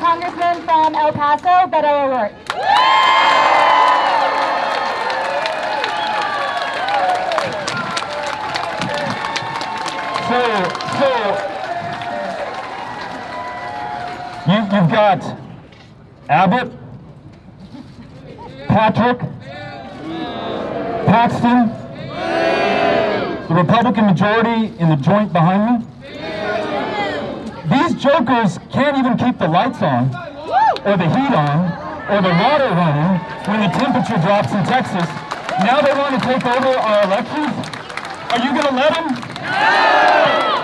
Congressman from El Paso, Beto O'Rourke. You've got Abbott, Patrick, Paxton, the Republican majority in the joint behind me. These jokers can't even keep the lights on, or the heat on, or the water running when the temperature drops in Texas. Now they want to take over our elections? Are you going to let them?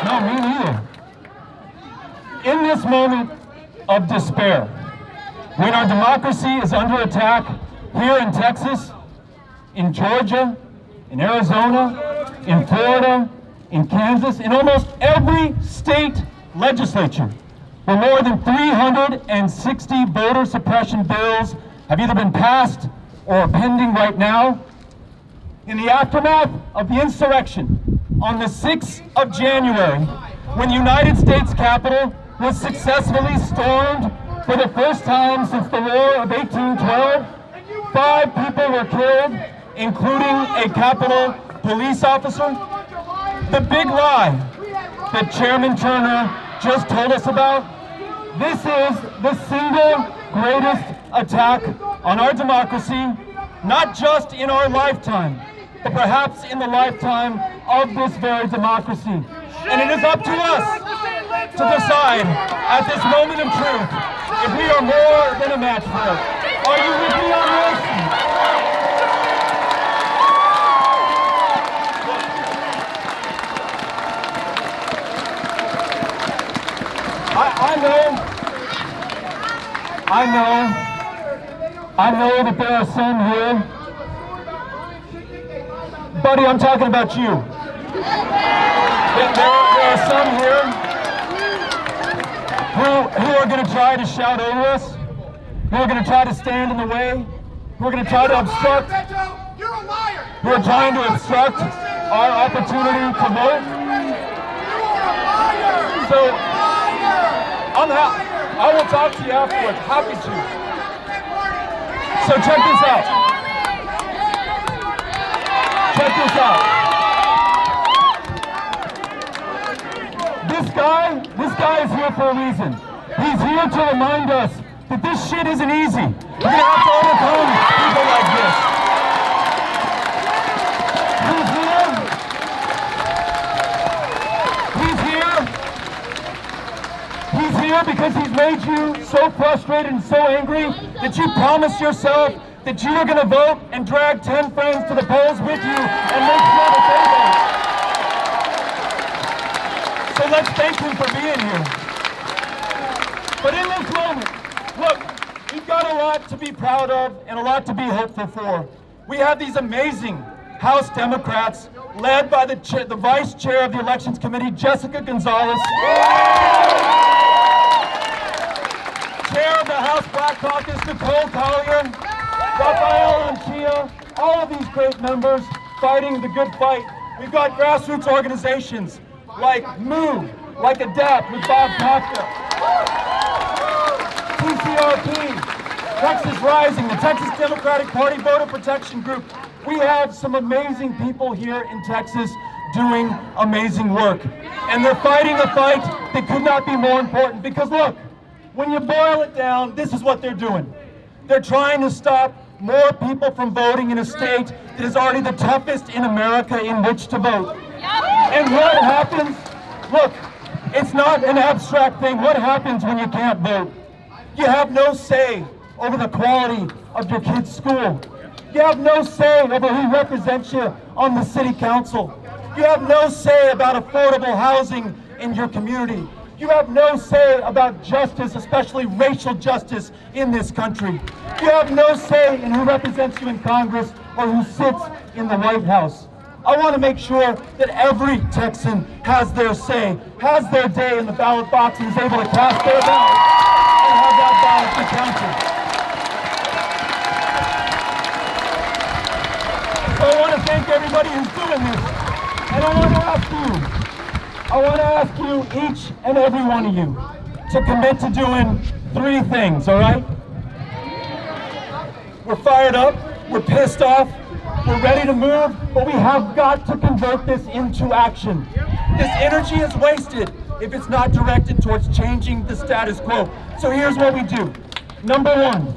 No, me neither. In this moment of despair, when our democracy is under attack here in Texas, in Georgia, in Arizona, in Florida, in Kansas, in almost every state legislature, where more than 360 voter suppression bills have either been passed or are pending right now. In the aftermath of the insurrection on the 6th of January, when the United States Capitol was successfully stormed for the first time since the War of 1812, 5 people were killed, including a Capitol police officer. The big lie that Chairman Turner just told us about, this is the single greatest attack on our democracy, not just in our lifetime, but perhaps in the lifetime of this very democracy. And it is up to us to decide at this moment of truth if we are more than a match for it. Are you with me on this? I know that there are some here. Buddy, I'm talking about you. There are some here who are going to try to shout over us, who are going to try to stand in the way, who are going to try to obstruct, who are trying to obstruct our opportunity to vote. So, I will talk to you afterwards, happy to. So check this out. Check this out. This guy is here for a reason. He's here to remind us that this shit isn't easy. We're gonna have to overcome people like this. He's here because he's made you so frustrated and so angry that you promised yourself that you were going to vote and drag 10 friends to the polls with you and make sure that they vote. So let's thank him for being here. But in this moment, look, we've got a lot to be proud of and a lot to be hopeful for. We have these amazing House Democrats led by the Vice Chair of the Elections Committee, Jessica Gonzalez. Chair of the House Black Caucus, Nicole Collier, Rafael Anchia, all of these great members fighting the good fight. We've got grassroots organizations like MOVE, like ADAPT with Bob Kafka, TCRP, Texas Rising, the Texas Democratic Party Voter Protection Group. We have some amazing people here in Texas doing amazing work. And they're fighting a fight that could not be more important because look, when you boil it down, this is what they're doing. They're trying to stop more people from voting in a state that is already the toughest in America in which to vote. And what happens? Look, it's not an abstract thing. What happens when you can't vote? You have no say over the quality of your kid's school. You have no say over who represents you on the city council. You have no say about affordable housing in your community. You have no say about justice, especially racial justice in this country. You have no say in who represents you in Congress or who sits in the White House. I want to make sure that every Texan has their say, has their day in the ballot box, and is able to cast their ballot and have that ballot be counted. So I want to thank everybody who's doing this. And I want to ask you, each and every one of you, to commit to doing three things, all right? We're fired up, we're pissed off, we're ready to move, but we have got to convert this into action. This energy is wasted if it's not directed towards changing the status quo. So here's what we do. Number one,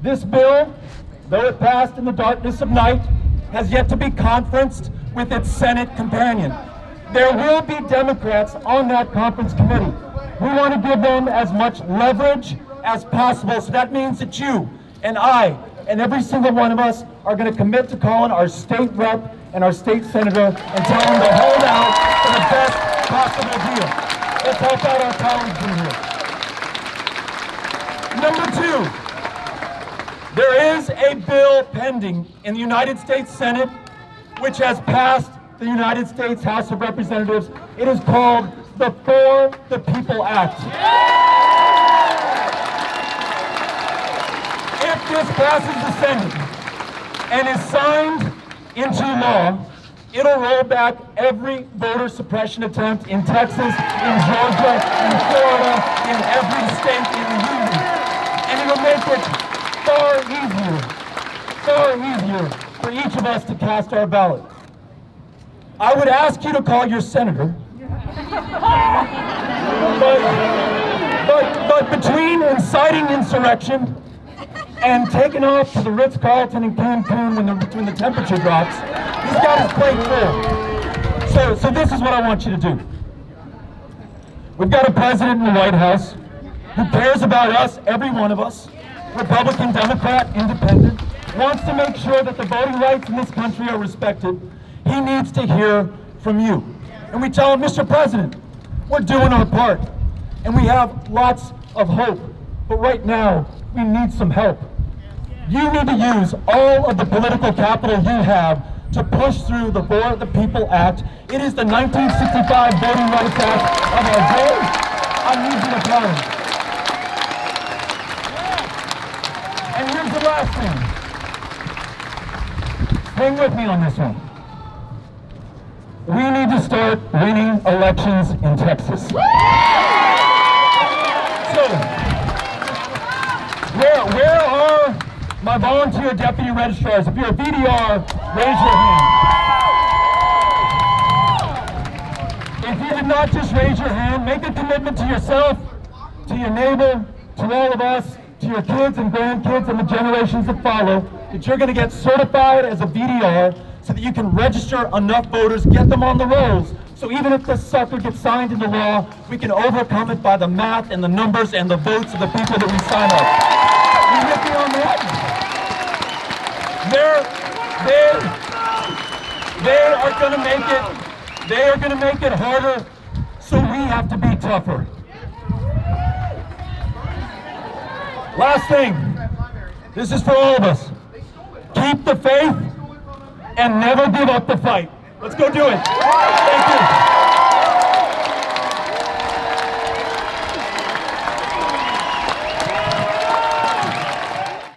this bill, though it passed in the darkness of night, has yet to be conferenced with its Senate companion. There will be Democrats on that conference committee. We want to give them as much leverage as possible. So that means that you and I and every single one of us are going to commit to calling our state rep and our state senator and tell them to hold out for the best possible deal. Let's help out our colleagues in here. Number two, there is a bill pending in the United States Senate which has passed the United States House of Representatives. It is called the For the People Act. If this passes the Senate and is signed into law, it'll roll back every voter suppression attempt in Texas, in Georgia, in Florida, in every state in the union. And it'll make it far easier for each of us to cast our ballot. I would ask you to call your senator, but between inciting insurrection and taking off to the Ritz-Carlton in Cancun when the temperature drops, he's got his plate full. So this is what I want you to do. We've got a president in the White House who cares about us, every one of us, Republican, Democrat, Independent, wants to make sure that the voting rights in this country are respected. He needs to hear from you. And we tell him, Mr. President, we're doing our part, and we have lots of hope, but right now, we need some help. You need to use all of the political capital you have to push through the For the People Act. It is the 1965 Voting Rights Act of our day. I need you to applaud him. And here's the last thing. Hang with me on this one. We need to start winning elections in Texas. So, where are my volunteer deputy registrars? If you're a VDR, raise your hand. If you did not just raise your hand, make a commitment to yourself, to your neighbor, to all of us, to your kids and grandkids and the generations that follow, that you're going to get certified as a VDR so that you can register enough voters, get them on the rolls. So even if this sucker gets signed into law, we can overcome it by the math and the numbers and the votes of the people that we sign up. You with me on that? They are going to make it harder, so we have to be tougher. Last thing, this is for all of us. Keep the faith and never give up the fight. Let's go do it. Thank you.